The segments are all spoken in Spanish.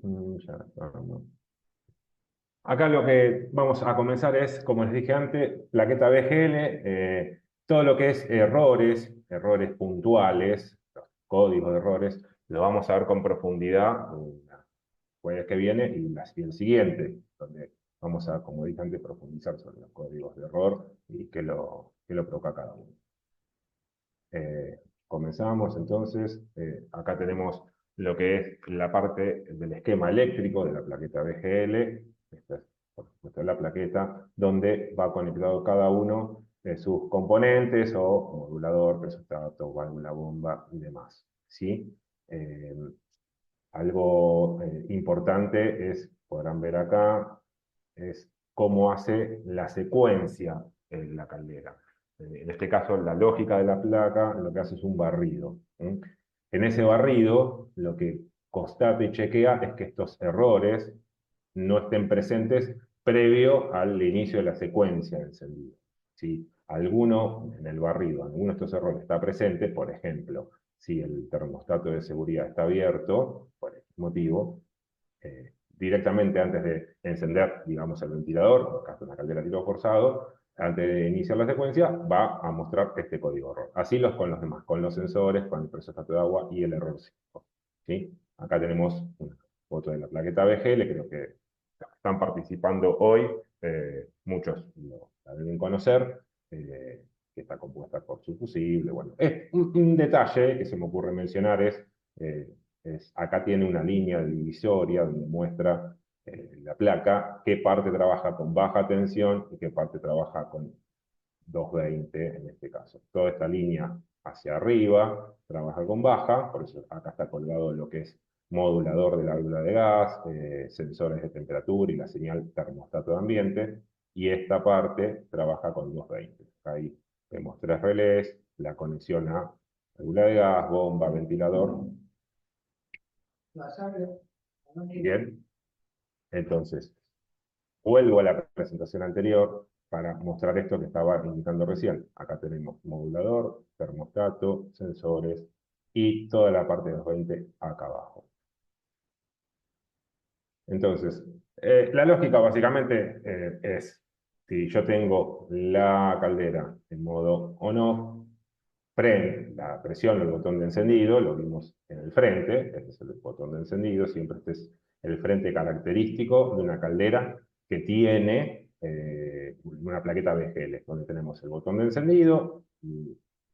Ya estamos. Acá lo que vamos a comenzar es, como les dije antes, plaqueta BGL, todo lo que es errores puntuales, los códigos de errores, lo vamos a ver con profundidad en la jueves que viene y el siguiente, donde vamos a, como dije antes, profundizar sobre los códigos de error y qué lo provoca cada uno. Comenzamos entonces, acá tenemos lo que es la parte del esquema eléctrico de la plaqueta BGL, esta es por supuesto la plaqueta, donde va conectado cada uno de sus componentes o modulador, presostato, válvula, bomba y demás. ¿Sí? Eh, Algo importante es, podrán ver acá, es cómo hace la secuencia en la caldera. En este caso, la lógica de la placa lo que hace es un barrido. En ese barrido, lo que constata y chequea es que estos errores no estén presentes previo al inicio de la secuencia de encendido. Si alguno en el barrido, alguno de estos errores está presente, por ejemplo, si el termostato de seguridad está abierto, por X motivo, directamente antes de encender, digamos, el ventilador, en el caso de una caldera a tiro forzado, antes de iniciar la secuencia, va a mostrar este código error. Así con los demás, con los sensores, con el presostato de agua y el error 5. ¿Sí? Acá tenemos una foto de la plaqueta BGL, creo que están participando hoy, muchos la deben conocer, que está compuesta por su fusible. Bueno, es un detalle que se me ocurre mencionar eh, acá tiene una línea divisoria donde muestra la placa qué parte trabaja con baja tensión y qué parte trabaja con 220 en este caso. Toda esta línea hacia arriba trabaja con baja, por eso acá está colgado lo que es modulador de la válvula de gas, sensores de temperatura y la señal termostato de ambiente, y esta parte trabaja con 220. Ahí vemos tres relés, la conexión a válvula de gas, bomba, ventilador. Bien, entonces vuelvo a la presentación anterior para mostrar esto que estaba indicando recién. Acá tenemos modulador, termostato, sensores y toda la parte de los 20 acá abajo. Entonces, la lógica básicamente es, si yo tengo la caldera en modo on-off, la presión del botón de encendido, lo vimos en el frente, este es el botón de encendido, siempre este es el frente característico de una caldera que tiene una plaqueta BGL, donde tenemos el botón de encendido,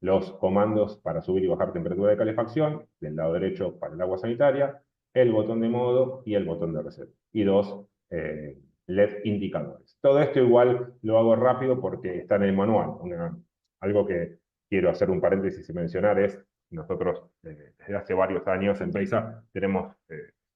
los comandos para subir y bajar temperatura de calefacción, del lado derecho para el agua sanitaria, el botón de modo y el botón de reset, y dos LED indicadores. Todo esto igual lo hago rápido porque está en el manual, algo que quiero hacer un paréntesis y mencionar es, nosotros desde hace varios años en Peisa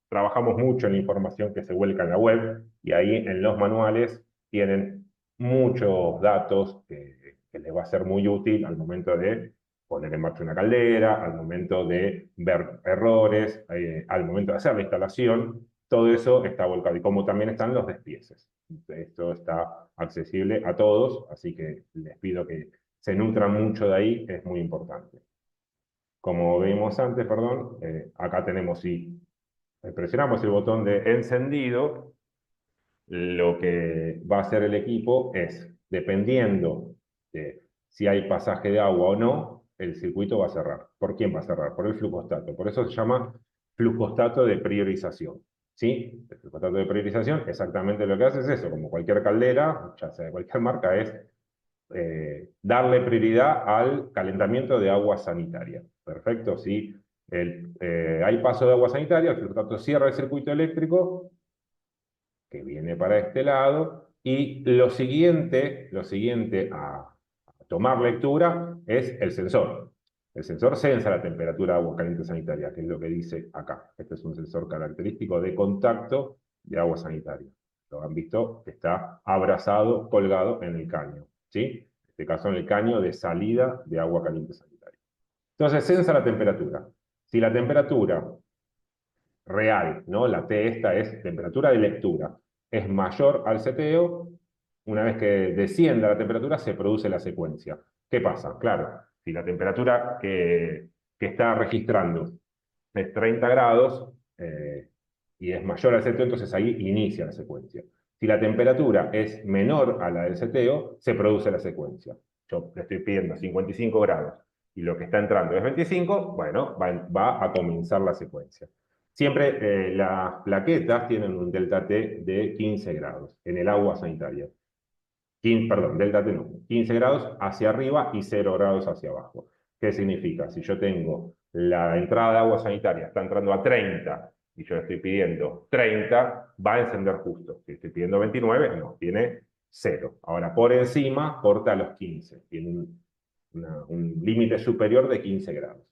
trabajamos mucho en la información que se vuelca en la web, y ahí en los manuales tienen muchos datos que les va a ser muy útil al momento de poner en marcha una caldera, al momento de ver errores, al momento de hacer la instalación. Todo eso está volcado, y como también están los despieces. Esto está accesible a todos, así que les pido que se nutran mucho de ahí, es muy importante. Como vimos antes, perdón, acá tenemos, si presionamos el botón de encendido, lo que va a hacer el equipo es, dependiendo de si hay pasaje de agua o no, el circuito va a cerrar. ¿Por quién va a cerrar? Por el flujostato. Por eso se llama flujostato de priorización. ¿Sí? El flujostato de priorización exactamente lo que hace es eso, como cualquier caldera, ya sea de cualquier marca, es darle prioridad al calentamiento de agua sanitaria. Perfecto, si hay paso de agua sanitaria, el flujostato cierra el circuito eléctrico que viene para este lado, y lo siguiente a tomar lectura es el sensor. El sensor sensa la temperatura de agua caliente sanitaria, que es lo que dice acá. Este es un sensor característico de contacto de agua sanitaria. Lo han visto, está abrazado, colgado en el caño, ¿sí? En este caso en el caño de salida de agua caliente sanitaria. Entonces sensa la temperatura. Si la temperatura real, ¿no? La T esta es temperatura de lectura, es mayor al seteo, una vez que descienda la temperatura se produce la secuencia. ¿Qué pasa? Claro, si la temperatura que está registrando es 30 grados, y es mayor al seteo, entonces ahí inicia la secuencia. Si la temperatura es menor a la del seteo, se produce la secuencia. Yo le estoy pidiendo 55 grados y lo que está entrando es 25, bueno, va a comenzar la secuencia. Siempre las plaquetas tienen un delta T de 15 grados en el agua sanitaria. 15, perdón, delta T no, 15 grados hacia arriba y 0 grados hacia abajo. ¿Qué significa? Si yo tengo la entrada de agua sanitaria, está entrando a 30 y yo estoy pidiendo 30, va a encender justo. Si estoy pidiendo 29, no, tiene 0. Ahora, por encima, corta a los 15. Tiene un límite superior de 15 grados.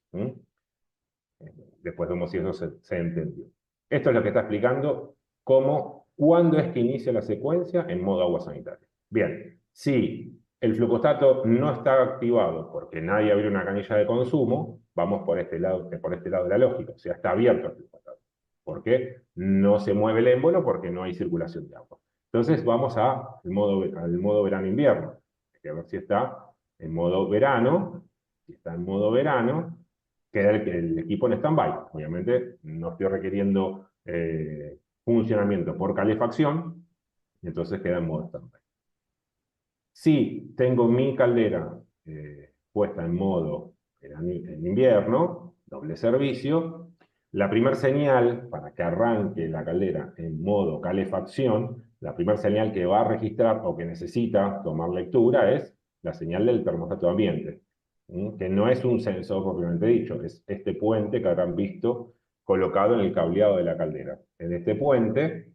Después vemos si eso se entendió. Esto es lo que está explicando cuándo es que inicia la secuencia en modo agua sanitaria. Bien, si el flujostato no está activado porque nadie abrió una canilla de consumo, vamos por este lado de la lógica, o sea, está abierto el flujostato. ¿Por qué? No se mueve el émbolo porque no hay circulación de agua. Entonces vamos al modo verano-invierno. Hay que ver si está en modo verano. Si está en modo verano, queda el equipo en stand-by. Obviamente no estoy requiriendo funcionamiento por calefacción, entonces queda en modo stand-by. Si tengo mi caldera puesta en modo en invierno, doble servicio, la primera señal para que arranque la caldera en modo calefacción, la primera señal que va a registrar o que necesita tomar lectura es la señal del termostato de ambiente, que no es un sensor propiamente dicho, es este puente que habrán visto colocado en el cableado de la caldera. En este puente,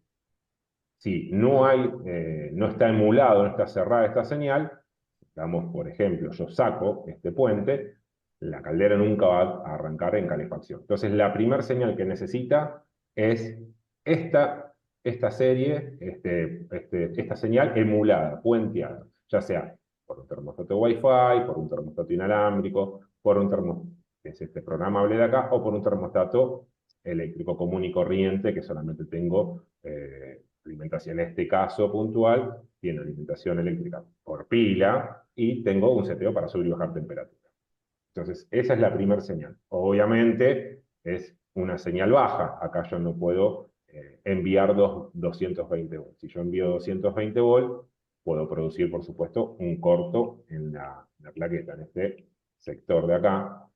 si no está emulado, no está cerrada esta señal, digamos, por ejemplo, yo saco este puente, la caldera nunca va a arrancar en calefacción. Entonces, la primera señal que necesita es esta serie, esta señal emulada, puenteada, ya sea por un termostato Wi-Fi, por un termostato inalámbrico, por un termostato, que es este programable de acá, o por un termostato eléctrico común y corriente, que solamente tengo alimentación, en este caso puntual, tiene alimentación eléctrica por pila y tengo un seteo para subir y bajar temperatura. Entonces, esa es la primera señal. Obviamente, es una señal baja. Acá yo no puedo enviar 220 volts. Si yo envío 220 volts, puedo producir, por supuesto, un corto en la plaqueta. En este sector de acá,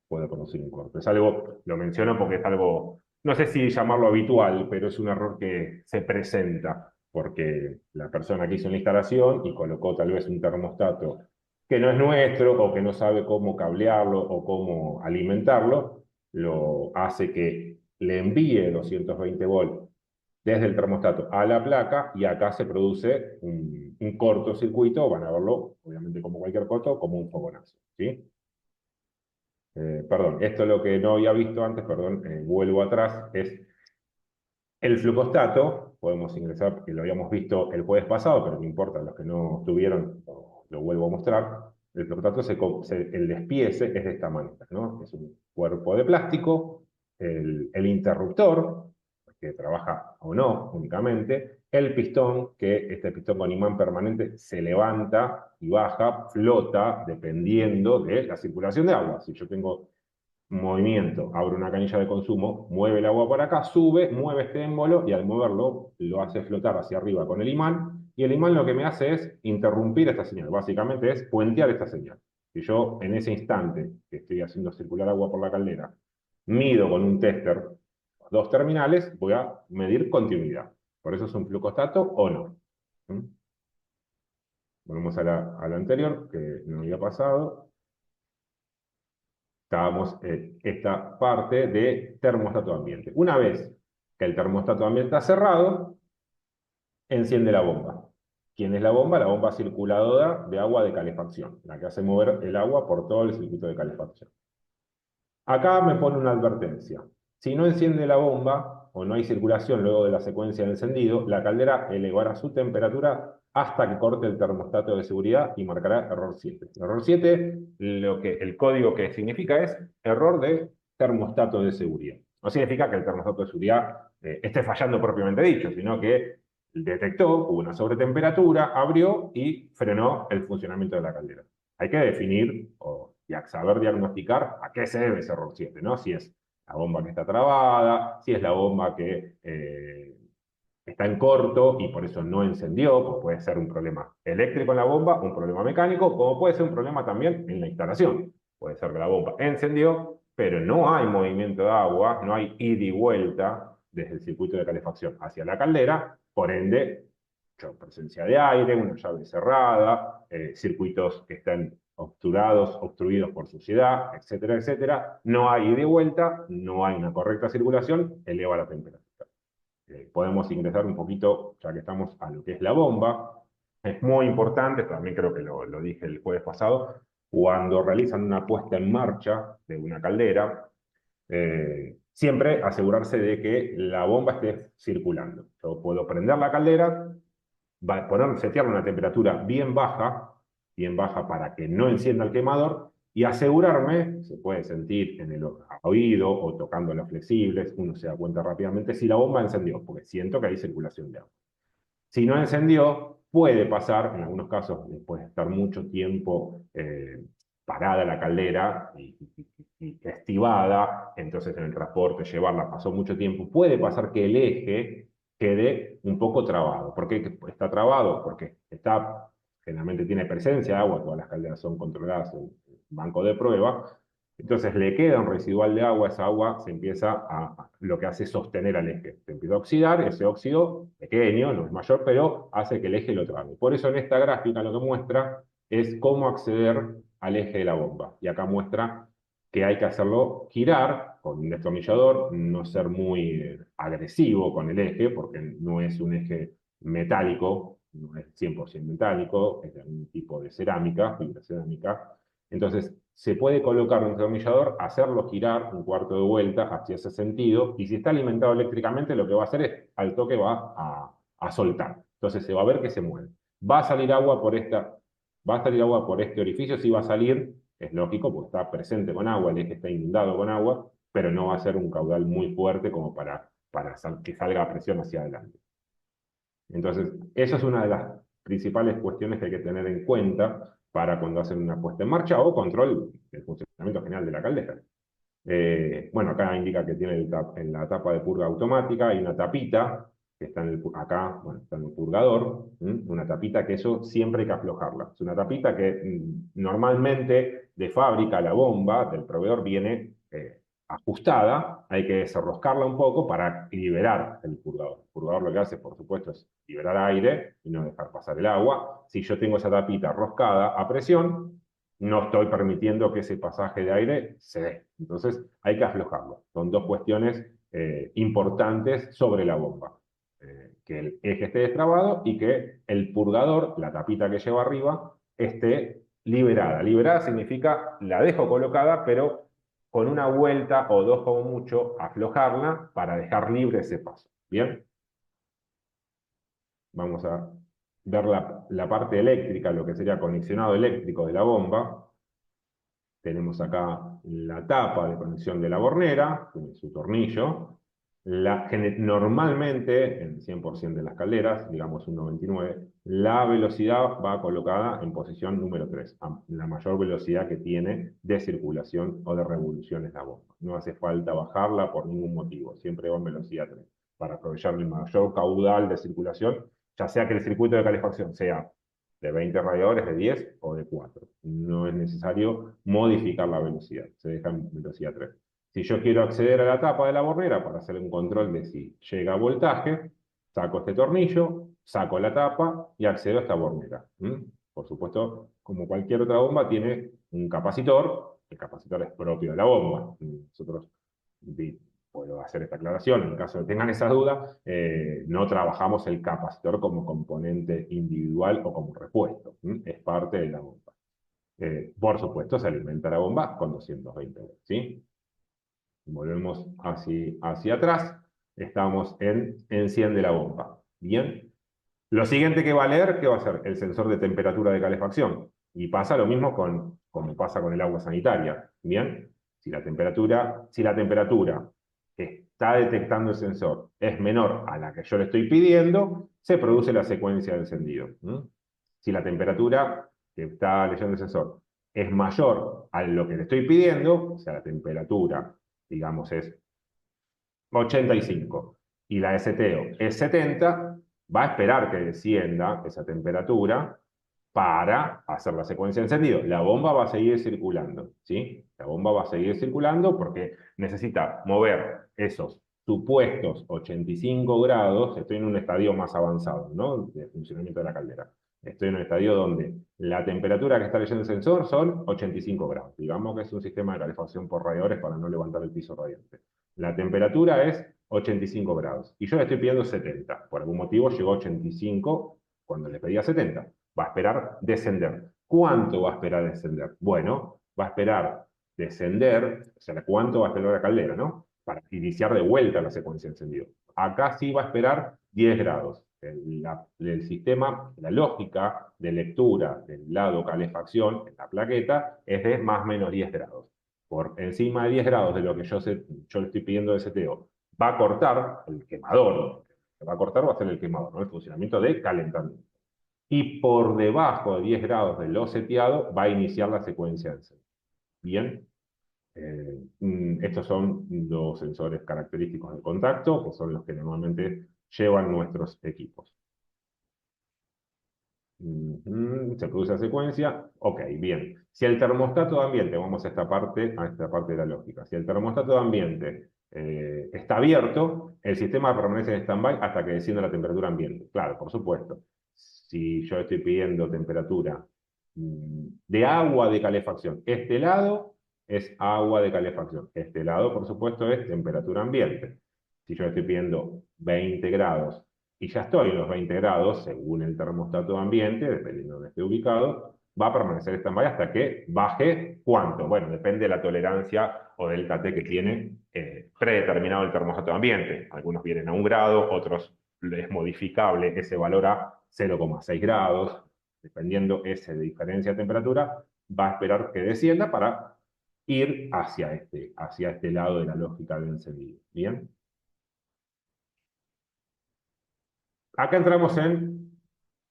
puedo producir un corto. Es algo, lo menciono porque es algo, no sé si llamarlo habitual, pero es un error que se presenta porque la persona que hizo la instalación y colocó tal vez un termostato que no es nuestro o que no sabe cómo cablearlo o cómo alimentarlo, lo hace que le envíe 220 volts desde el termostato a la placa y acá se produce un cortocircuito, van a verlo obviamente como cualquier corto, como un fogonazo, ¿sí? Perdón, esto es lo que no había visto antes, perdón, vuelvo atrás, es el flujostato, podemos ingresar, que lo habíamos visto el jueves pasado, pero no importa, los que no estuvieron, lo vuelvo a mostrar. El flujostato, el despiece es de esta manera, ¿no? Es un cuerpo de plástico, el interruptor, que trabaja o no únicamente, el pistón, que este pistón con imán permanente se levanta y baja, flota, dependiendo de la circulación de agua. Si yo tengo movimiento, abre una canilla de consumo, mueve el agua por acá, sube, mueve este émbolo y al moverlo lo hace flotar hacia arriba con el imán y el imán lo que me hace es interrumpir esta señal, básicamente es puentear esta señal. Si yo en ese instante que estoy haciendo circular agua por la caldera, mido con un tester dos terminales, voy a medir continuidad. Por eso es un flujostato o no. Volvemos a la anterior, que no había pasado. Estábamos en esta parte de termostato ambiente. Una vez que el termostato ambiente está cerrado, enciende la bomba. ¿Quién es la bomba? La bomba circuladora de agua de calefacción, la que hace mover el agua por todo el circuito de calefacción. Acá me pone una advertencia. Si no enciende la bomba o no hay circulación luego de la secuencia de encendido, la caldera elevará su temperatura hasta que corte el termostato de seguridad y marcará error 7. Error 7, el código que significa es error de termostato de seguridad. No significa que el termostato de seguridad esté fallando propiamente dicho, sino que detectó, hubo una sobretemperatura, abrió y frenó el funcionamiento de la caldera. Hay que definir y saber diagnosticar a qué se debe ese error 7, ¿no? Si es la bomba que está trabada, si es la bomba que está en corto y por eso no encendió, pues puede ser un problema eléctrico en la bomba, un problema mecánico, como puede ser un problema también en la instalación. Puede ser que la bomba encendió, pero no hay movimiento de agua, no hay ida y vuelta desde el circuito de calefacción hacia la caldera, por ende, presencia de aire, una llave cerrada, circuitos que están obstruidos por suciedad, etcétera, etcétera. No hay ida y vuelta, no hay una correcta circulación, eleva la temperatura. Podemos ingresar un poquito, ya que estamos a lo que es la bomba. Es muy importante, también creo que lo dije el jueves pasado, cuando realizan una puesta en marcha de una caldera, siempre asegurarse de que la bomba esté circulando. Yo puedo prender la caldera, setearle una temperatura bien baja para que no encienda el quemador, y asegurarme, se puede sentir en el oído o tocando las flexibles, uno se da cuenta rápidamente si la bomba encendió, porque siento que hay circulación de agua. Si no encendió, puede pasar, en algunos casos, después de estar mucho tiempo parada la caldera y estivada, entonces en el transporte llevarla pasó mucho tiempo, puede pasar que el eje quede un poco trabado. ¿Por qué está trabado? Porque generalmente tiene presencia de agua, todas las calderas son controladas en banco de prueba, entonces le queda un residual de agua, esa agua se empieza lo que hace es sostener al eje. Se empieza a oxidar, ese óxido, pequeño, no es mayor, pero hace que el eje lo trabe. Por eso en esta gráfica lo que muestra es cómo acceder al eje de la bomba. Y acá muestra que hay que hacerlo girar con un destornillador, no ser muy agresivo con el eje, porque no es un eje metálico, no es 100% metálico, es de algún tipo de cerámica, fibra cerámica. Entonces, se puede colocar un destornillador, hacerlo girar un cuarto de vuelta hacia ese sentido, y si está alimentado eléctricamente, lo que va a hacer es, al toque va a soltar. Entonces se va a ver que se mueve. Va a salir agua por este orificio, sí va a salir, es lógico, porque está presente con agua, el eje está inundado con agua, pero no va a ser un caudal muy fuerte como para que salga a presión hacia adelante. Entonces, eso es una de las principales cuestiones que hay que tener en cuenta para cuando hacen una puesta en marcha o control del funcionamiento general de la caldera. Bueno, acá indica que tiene en la tapa de purga automática hay una tapita que está acá, bueno, está en el purgador, una tapita que eso siempre hay que aflojarla. Es una tapita que normalmente de fábrica la bomba del proveedor viene ajustada, hay que desenroscarla un poco para liberar el purgador. El purgador lo que hace, por supuesto, es liberar aire y no dejar pasar el agua. Si yo tengo esa tapita roscada a presión, no estoy permitiendo que ese pasaje de aire se dé. Entonces hay que aflojarlo. Son dos cuestiones importantes sobre la bomba. Que el eje esté destrabado y que el purgador, la tapita que lleva arriba, esté liberada. Liberada significa la dejo colocada, pero con una vuelta o dos como mucho, aflojarla para dejar libre ese paso. ¿Bien? Vamos a ver la parte eléctrica, lo que sería conexionado eléctrico de la bomba. Tenemos acá la tapa de conexión de la bornera, tiene su tornillo. Normalmente, en 100% de las calderas, digamos un 99%, la velocidad va colocada en posición número 3, la mayor velocidad que tiene de circulación o de revoluciones la bomba. No hace falta bajarla por ningún motivo, siempre va en velocidad 3, para aprovechar el mayor caudal de circulación, ya sea que el circuito de calefacción sea de 20 radiadores, de 10 o de 4. No es necesario modificar la velocidad, se deja en velocidad 3. Si yo quiero acceder a la tapa de la bornera para hacer un control de si llega voltaje, saco este tornillo, saco la tapa y accedo a esta bornera. Por supuesto, como cualquier otra bomba, tiene un capacitor. El capacitor es propio de la bomba. Nosotros puedo hacer esta aclaración, en caso de que tengan esa duda, no trabajamos el capacitor como componente individual o como repuesto, es parte de la bomba. Por supuesto, se alimenta la bomba con 220 volts, ¿sí? Volvemos hacia atrás, estamos en enciende la bomba, ¿bien? Lo siguiente que va a leer, ¿qué va a ser? El sensor de temperatura de calefacción. Y pasa lo mismo como pasa con el agua sanitaria, ¿bien? Si la temperatura que está detectando el sensor es menor a la que yo le estoy pidiendo, se produce la secuencia de encendido. Si la temperatura que está leyendo el sensor es mayor a lo que le estoy pidiendo, o sea, la temperatura digamos, es 85 y la de seteo es 70, va a esperar que descienda esa temperatura para hacer la secuencia de encendido. La bomba va a seguir circulando, ¿sí? La bomba va a seguir circulando porque necesita mover esos supuestos 85 grados. Estoy en un estadio más avanzado, ¿no? De funcionamiento de la caldera. Estoy en un estadio donde la temperatura que está leyendo el sensor son 85 grados. Digamos que es un sistema de calefacción por radiadores para no levantar el piso radiante. La temperatura es 85 grados y yo le estoy pidiendo 70. Por algún motivo llegó a 85 cuando le pedía 70. Va a esperar descender. ¿Cuánto va a esperar descender? Bueno, va a esperar descender, o sea, ¿cuánto va a esperar la caldera, no? Para iniciar de vuelta la secuencia de encendido. Acá sí va a esperar 10 grados. El sistema, la lógica de lectura del lado calefacción en la plaqueta es de más o menos 10 grados. Por encima de 10 grados de lo que yo le estoy pidiendo de seteo, va a cortar el quemador. Lo que va a cortar va a ser el quemador, ¿no? El funcionamiento de calentamiento. Y por debajo de 10 grados de lo seteado va a iniciar la secuencia de encendido. Bien, estos son los sensores característicos del contacto, que son los que normalmente llevan nuestros equipos. Se produce la secuencia. Ok, bien. Si el termostato de ambiente, vamos a esta parte de la lógica, si el termostato de ambiente está abierto, el sistema permanece en stand-by hasta que descienda la temperatura ambiente. Claro, por supuesto. Si yo estoy pidiendo temperatura de agua de calefacción, este lado es agua de calefacción. Este lado, por supuesto, es temperatura ambiente. Si yo estoy pidiendo 20 grados y ya estoy en los 20 grados, según el termostato de ambiente, dependiendo de donde esté ubicado, va a permanecer stand-by hasta que baje ¿cuánto? Bueno, depende de la tolerancia o delta T que tiene predeterminado el termostato de ambiente. Algunos vienen a 1 grado, otros es modificable ese valor a 0,6 grados. Dependiendo esa diferencia de temperatura, va a esperar que descienda para ir hacia este lado de la lógica de encendido. ¿Bien? Acá entramos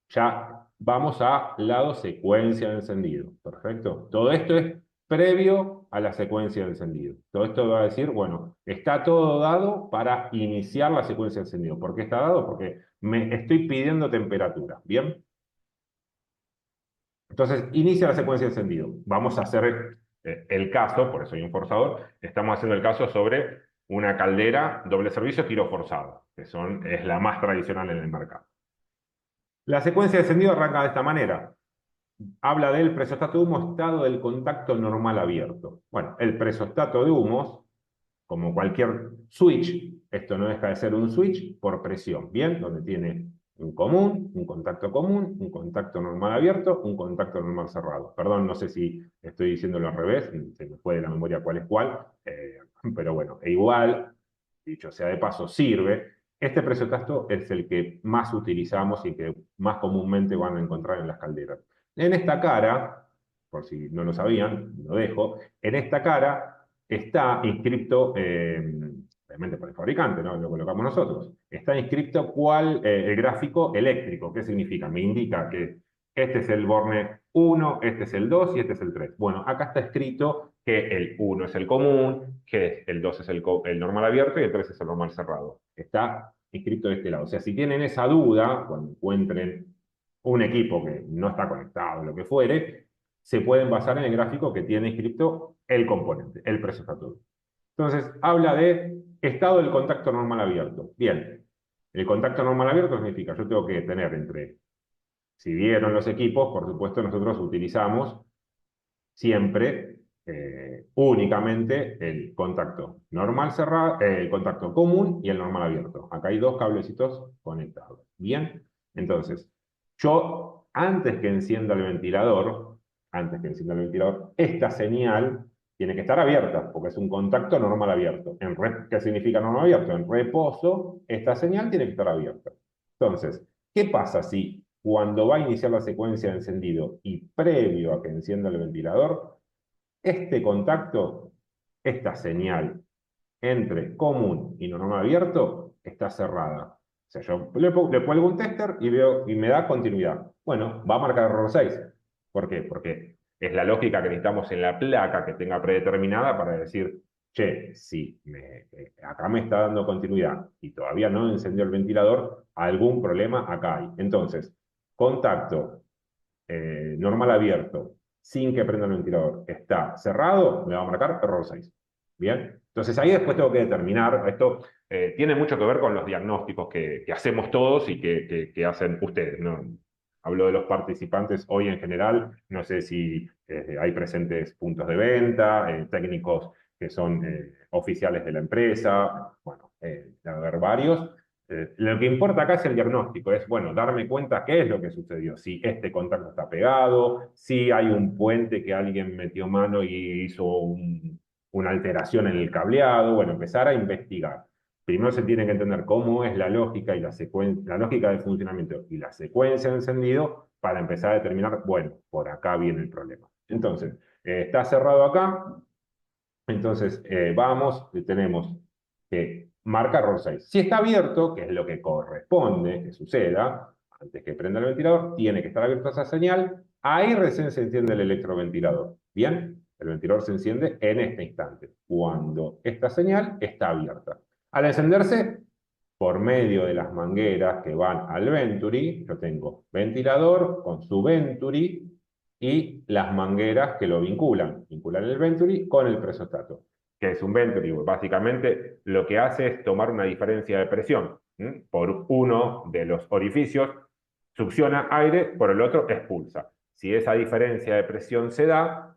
ya vamos a lado secuencia de encendido. Perfecto. Todo esto es previo a la secuencia de encendido. Todo esto va a decir, bueno, está todo dado para iniciar la secuencia de encendido. ¿Por qué está dado? Porque me estoy pidiendo temperatura. ¿Bien? Entonces, inicia la secuencia de encendido. Vamos a hacer el caso, por eso hay un forzador, estamos haciendo el caso sobre una caldera doble servicio giro forzado, que es la más tradicional en el mercado. La secuencia de encendido arranca de esta manera. Habla del presostato de humo, estado del contacto normal abierto. Bueno, el presostato de humos, como cualquier switch, esto no deja de ser un switch por presión, ¿bien? Donde tiene un contacto normal abierto, un contacto normal cerrado. Perdón, no sé si estoy diciéndolo al revés, se me fue de la memoria cuál es cuál, pero bueno, e igual, dicho sea de paso, sirve. Este presostato es el que más utilizamos y que más comúnmente van a encontrar en las calderas. En esta cara, por si no lo sabían, lo dejo, en esta cara está inscripto, obviamente por el fabricante, ¿no? Lo colocamos nosotros, está inscripto el gráfico eléctrico. ¿Qué significa? Me indica que este es el borne 1, este es el 2 y este es el 3. Bueno, acá está escrito que el 1 es el común, que el 2 es el normal abierto y el 3 es el normal cerrado. Está inscrito de este lado. O sea, si tienen esa duda, cuando encuentren un equipo que no está conectado, lo que fuere, se pueden basar en el gráfico que tiene inscrito el componente, el presostato. Entonces, habla de estado del contacto normal abierto. Bien, el contacto normal abierto significa, yo tengo que tener si vieron los equipos, por supuesto, nosotros utilizamos siempre únicamente el contacto normal cerrado, el contacto común y el normal abierto. Acá hay dos cablecitos conectados. Bien, entonces, yo antes que encienda el ventilador, esta señal tiene que estar abierta, porque es un contacto normal abierto. ¿Qué significa normal abierto? En reposo, esta señal tiene que estar abierta. Entonces, ¿qué pasa si cuando va a iniciar la secuencia de encendido y previo a que encienda el ventilador, este contacto, esta señal entre común y normal abierto está cerrada? O sea, yo le cuelgo un tester y veo y me da continuidad. Bueno, va a marcar error 6. ¿Por qué? Porque es la lógica que necesitamos en la placa que tenga predeterminada para decir, che, si acá me está dando continuidad y todavía no encendió el ventilador, algún problema acá hay. Entonces, contacto normal abierto, sin que prenda el ventilador, está cerrado, me va a marcar error 6. Bien, entonces ahí después tengo que determinar, esto tiene mucho que ver con los diagnósticos que hacemos todos y que hacen ustedes, ¿no? Hablo de los participantes hoy en general, no sé si hay presentes puntos de venta, técnicos que son oficiales de la empresa, bueno, debe haber varios. Lo que importa acá es el diagnóstico, es, bueno, darme cuenta qué es lo que sucedió, si este contacto está pegado, si hay un puente que alguien metió mano y hizo una alteración en el cableado, bueno, empezar a investigar. Primero se tiene que entender cómo es la lógica y la lógica del funcionamiento y la secuencia de encendido para empezar a determinar, bueno, por acá viene el problema. Entonces, está cerrado acá, entonces vamos, tenemos que marcar error 6. Si está abierto, que es lo que corresponde que suceda, antes que prenda el ventilador, tiene que estar abierta esa señal, ahí recién se enciende el electroventilador. Bien, el ventilador se enciende en este instante, cuando esta señal está abierta. Al encenderse, por medio de las mangueras que van al Venturi, yo tengo ventilador con su Venturi y las mangueras que lo vinculan el Venturi con el presostato. ¿Qué es un Venturi? Básicamente lo que hace es tomar una diferencia de presión. Por uno de los orificios succiona aire, por el otro expulsa. Si esa diferencia de presión se da,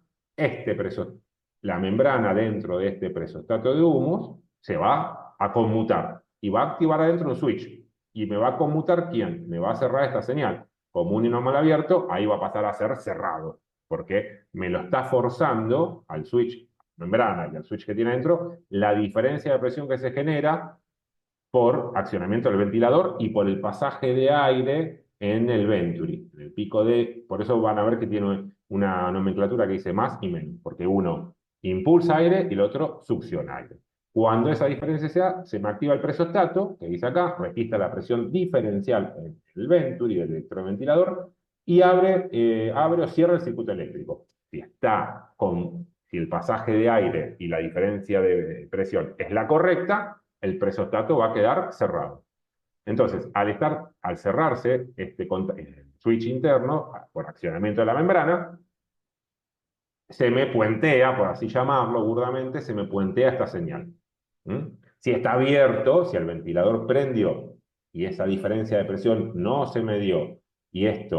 la membrana dentro de este presostato de humos se va a conmutar y va a activar adentro un switch. ¿Y me va a conmutar quién? Me va a cerrar esta señal. Común y normal abierto, ahí va a pasar a ser cerrado, porque me lo está forzando al switch membrana y al switch que tiene adentro, la diferencia de presión que se genera por accionamiento del ventilador y por el pasaje de aire en el Venturi. En el pico de, por eso van a ver que tiene una nomenclatura que dice más y menos, porque uno impulsa aire y el otro succiona aire. Cuando esa diferencia sea, se me activa el presostato, que dice acá, registra la presión diferencial en el Venturi del electroventilador y abre o cierra el circuito eléctrico. Si el pasaje de aire y la diferencia de presión es la correcta, el presostato va a quedar cerrado. Entonces, al cerrarse el switch interno, por accionamiento de la membrana, se me puentea, por así llamarlo burdamente, se me puentea esta señal. ¿Mm? Si está abierto, si el ventilador prendió y esa diferencia de presión no se me dio y este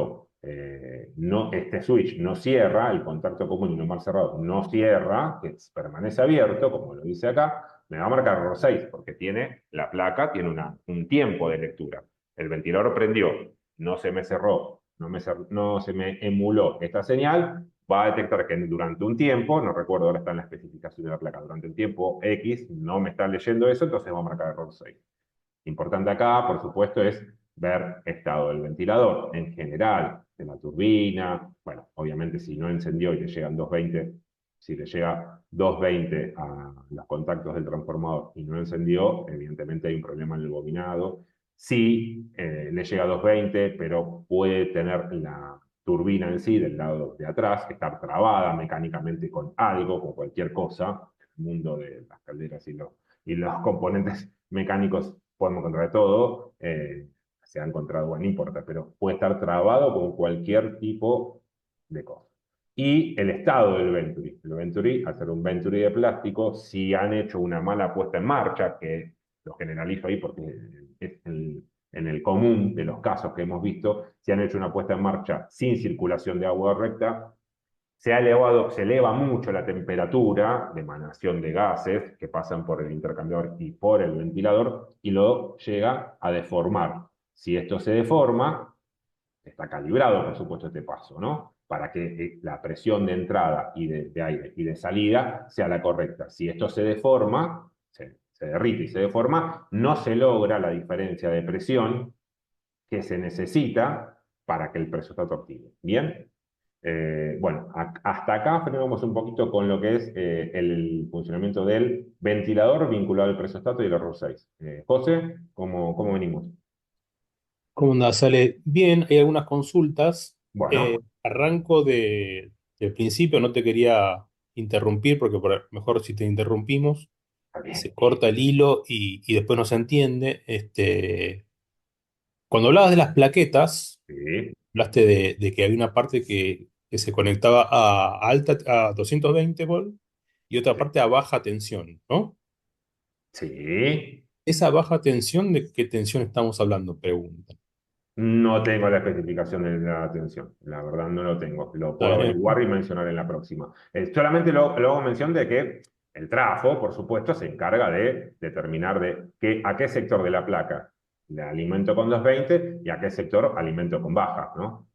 switch no cierra, el contacto común y no mal cerrado no cierra, que permanece abierto, como lo dice acá, me va a marcar error 6, porque la placa tiene un tiempo de lectura. El ventilador prendió, no se me cerró, no se me emuló esta señal, va a detectar que durante un tiempo, no recuerdo, ahora está en la especificación de la placa, durante un tiempo X no me está leyendo eso, entonces va a marcar error 6. Importante acá, por supuesto, es ver estado del ventilador en general, de la turbina, bueno, obviamente si no encendió y le llegan 220, si le llega 220 a los contactos del transformador y no encendió, evidentemente hay un problema en el bobinado. Si le llega 220, pero puede tener la turbina en sí del lado de atrás, estar trabada mecánicamente con algo, con cualquier cosa, en el mundo de las calderas y los componentes mecánicos podemos encontrar de todo, se ha encontrado, bueno, no importa, pero puede estar trabado con cualquier tipo de cosa. Y el estado del Venturi. El Venturi, al ser un Venturi de plástico, si han hecho una mala puesta en marcha, que lo generalizo ahí porque es en el común de los casos que hemos visto, si han hecho una puesta en marcha sin circulación de agua recta, se eleva mucho la temperatura de emanación de gases que pasan por el intercambiador y por el ventilador y lo llega a deformar. Si esto se deforma, está calibrado, por supuesto, este paso, ¿no? Para que la presión de entrada y de aire y de salida sea la correcta. Si esto se deforma, se derrite y se deforma, no se logra la diferencia de presión que se necesita para que el presostato active. ¿Bien? Bueno, hasta acá frenamos un poquito con lo que es el funcionamiento del ventilador vinculado al presostato y el error 6. José, ¿cómo venimos? ¿Cómo andás? Sale bien, hay algunas consultas. Bueno, Arranco del principio, no te quería interrumpir, porque mejor si te interrumpimos, Está bien. se corta el hilo y después no se entiende. Cuando hablabas de las plaquetas, Sí, hablaste de que había una parte que se conectaba a 220 volt y otra sí. parte a baja tensión, ¿no? Sí. Esa baja tensión, ¿de qué tensión estamos hablando? Pregunta. No tengo la especificación de la atención, la verdad no lo tengo. Lo Está puedo bien, averiguar y mencionar en la próxima. Solamente lo hago mención de que el trafo, por supuesto, se encarga de determinar a qué sector de la placa le alimento con 220 y a qué sector alimento con baja, ¿no?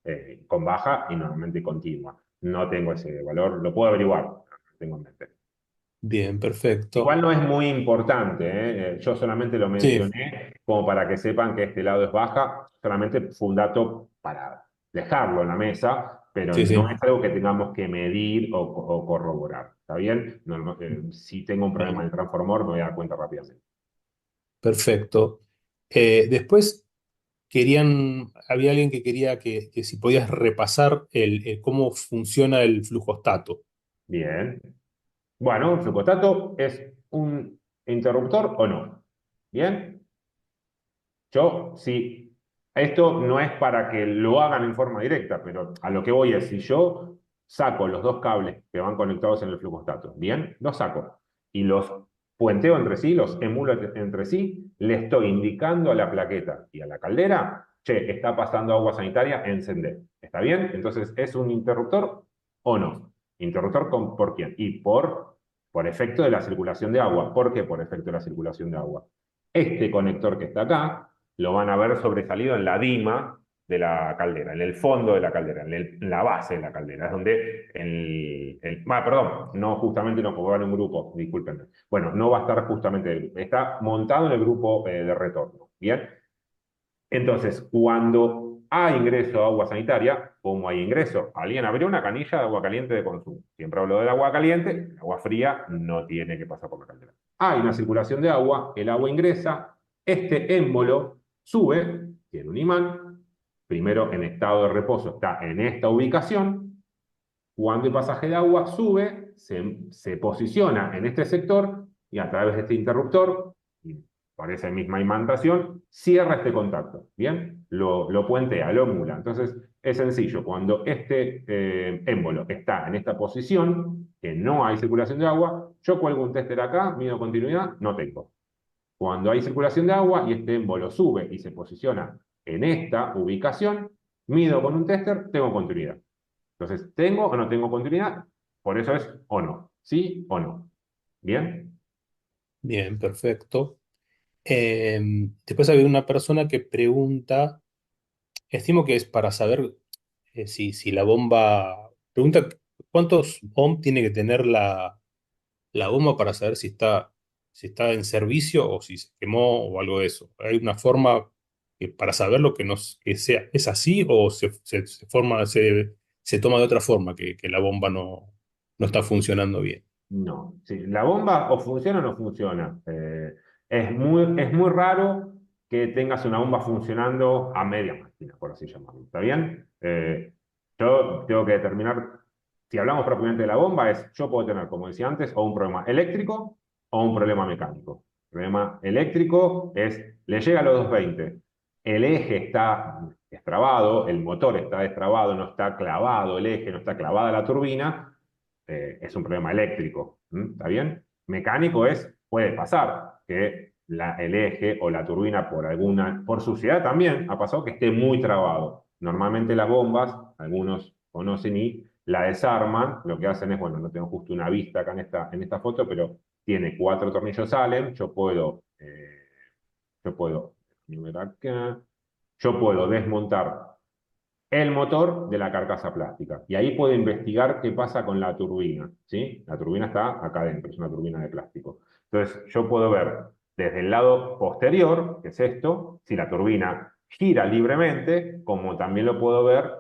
Con baja y normalmente continua. No tengo ese valor, lo puedo averiguar, no lo tengo en mente. bien, perfecto. Igual no es muy importante, ¿eh? Yo solamente lo Sí, mencioné como para que sepan que este lado es baja, solamente fue un dato para dejarlo en la mesa, pero sí, no sí. es algo que tengamos que medir o corroborar, ¿está bien? Si tengo un problema Bien, en el transformador me voy a dar cuenta rápidamente. perfecto. Después había alguien que quería que si podías repasar cómo funciona el flujostato. Bien. Bueno, un flucostato es un interruptor o no. Bien. Sí, esto no es para que lo hagan en forma directa, pero a lo que voy es, si yo saco los dos cables que van conectados en el flujostato, bien, los saco y los puenteo entre sí, los emulo entre sí, le estoy indicando a la plaqueta y a la caldera, che, está pasando agua sanitaria, encender. ¿Está bien? Entonces, ¿es un interruptor o no? ¿Interruptor por quién? Por efecto de la circulación de agua. ¿Por qué por efecto de la circulación de agua? Este conector que está acá lo van a ver sobresalido en la dima de la caldera, en el fondo de la caldera, en la base de la caldera. Es donde perdón, no justamente no, porque va en un grupo, discúlpenme. Bueno, no va a estar justamente, está montado en el grupo de retorno. Bien, entonces, cuando hay ingreso a agua sanitaria, ¿cómo hay ingreso? Alguien abrió una canilla de agua caliente de consumo. Siempre hablo del agua caliente, el agua fría no tiene que pasar por la caldera. Hay una circulación de agua, el agua ingresa, este émbolo sube, tiene un imán, primero en estado de reposo está en esta ubicación, cuando el pasaje de agua sube, se posiciona en este sector y a través de este interruptor, y por esa misma imantación, cierra este contacto. ¿Bien? Lo puentea, lo emula. Entonces, es sencillo. Cuando este émbolo está en esta posición, que no hay circulación de agua, yo cuelgo un tester acá, mido continuidad, no tengo. Cuando hay circulación de agua y este émbolo sube y se posiciona en esta ubicación, mido con un tester, tengo continuidad. Entonces, ¿tengo o no tengo continuidad? Por eso es o no. ¿Sí o no? ¿Bien? Bien, perfecto. Eh, Después había una persona que pregunta, estimo que es para saber si la bomba, pregunta cuántos ohm tiene que tener la bomba para saber si está en servicio o si se quemó o algo de eso. ¿Hay una forma para saberlo que sea, es así o se toma de otra forma, que la bomba no está funcionando bien? No. Sí, la bomba o funciona o no funciona. Es muy raro que tengas una bomba funcionando a media máquina, por así llamarlo. ¿Está bien? Yo tengo que determinar, si hablamos propiamente de la bomba, yo puedo tener, como decía antes, o un problema eléctrico o un problema mecánico. El problema eléctrico le llega a los 220. El eje está destrabado, el motor está destrabado, no está clavado el eje, no está clavada la turbina, es un problema eléctrico. ¿Está bien? Mecánico puede pasar que el eje o la turbina por suciedad también ha pasado que esté muy trabado. Normalmente las bombas, algunos conocen y la desarman, lo que hacen es, bueno, no tengo justo una vista acá en esta foto, pero tiene 4 tornillos Allen, yo puedo, yo puedo desmontar el motor de la carcasa plástica. Y ahí puedo investigar qué pasa con la turbina, ¿sí? La turbina está acá adentro, es una turbina de plástico. Entonces, yo puedo ver desde el lado posterior, que es esto, si la turbina gira libremente, como también lo puedo ver